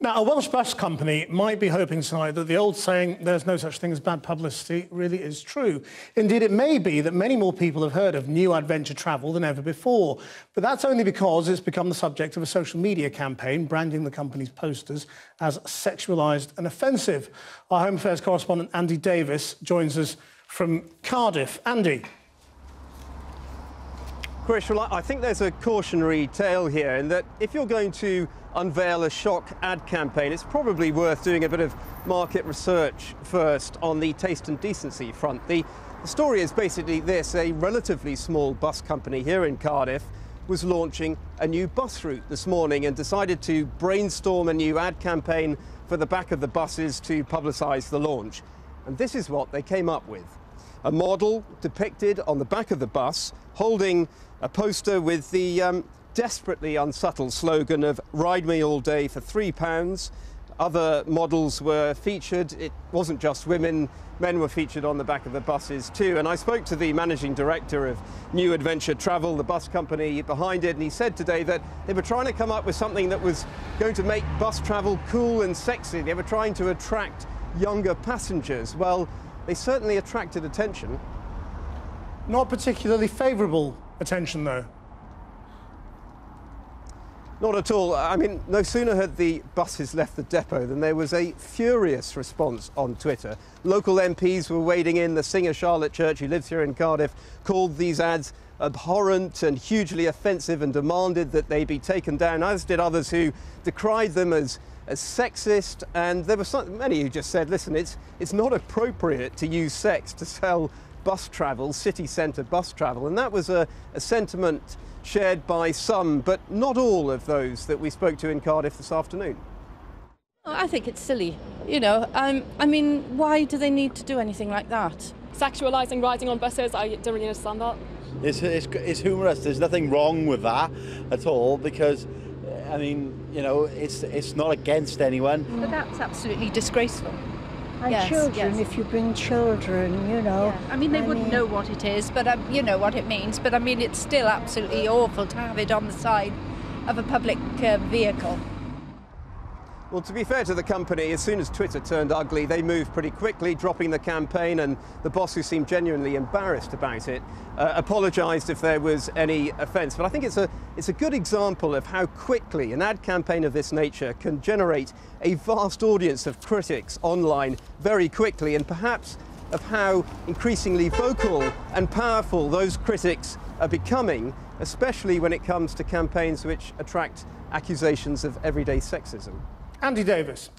Now, a Welsh bus company might be hoping tonight that the old saying, there's no such thing as bad publicity, really is true. Indeed, it may be that many more people have heard of new adventure travel than ever before. But that's only because it's become the subject of a social media campaign branding the company's posters as sexualised and offensive. Our Home Affairs correspondent, Andy Davis, joins us from Cardiff. Andy. Chris, well, I think there's a cautionary tale here in that if you're going to unveil a shock ad campaign, it's probably worth doing a bit of market research first on the taste and decency front. The story is basically this: a relatively small bus company here in Cardiff was launching a new bus route this morning and decided to brainstorm a new ad campaign for the back of the buses to publicise the launch. And this is what they came up with. A model depicted on the back of the bus holding a poster with the desperately unsubtle slogan of "Ride me all day for £3. Other models were featured. It wasn't just women, men were featured on the back of the buses too. And I spoke to the managing director of New Adventure Travel, the bus company behind it, and he said today that they were trying to come up with something that was going to make bus travel cool and sexy. They were trying to attract younger passengers. Well, they certainly attracted attention. Not particularly favourable attention, though. Not at all. I mean, no sooner had the buses left the depot than there was a furious response on Twitter. Local MPs were wading in. The singer Charlotte Church, who lives here in Cardiff, called these ads abhorrent and hugely offensive and demanded that they be taken down, as did others who decried them as sexist. And there were many who just said, listen, it's not appropriate to use sex to sell bus travel, city centre bus travel. And that was a sentiment shared by some, but not all of those that we spoke to in Cardiff this afternoon. I think it's silly, you know. I mean, why do they need to do anything like that? Sexualising riding on buses, I don't really understand that. It's humorous. There's nothing wrong with that at all, because I mean, you know, it's not against anyone. But that's absolutely disgraceful. And yes, children, yes. If you bring children, you know. Yeah. I mean, they wouldn't know what it is, but you know what it means. But I mean, it's still absolutely awful to have it on the side of a public vehicle. Well, to be fair to the company, as soon as Twitter turned ugly, they moved pretty quickly, dropping the campaign, and the boss, who seemed genuinely embarrassed about it, apologised if there was any offence. But I think it's a good example of how quickly an ad campaign of this nature can generate a vast audience of critics online very quickly, and perhaps of how increasingly vocal and powerful those critics are becoming, especially when it comes to campaigns which attract accusations of everyday sexism. Andy Davis.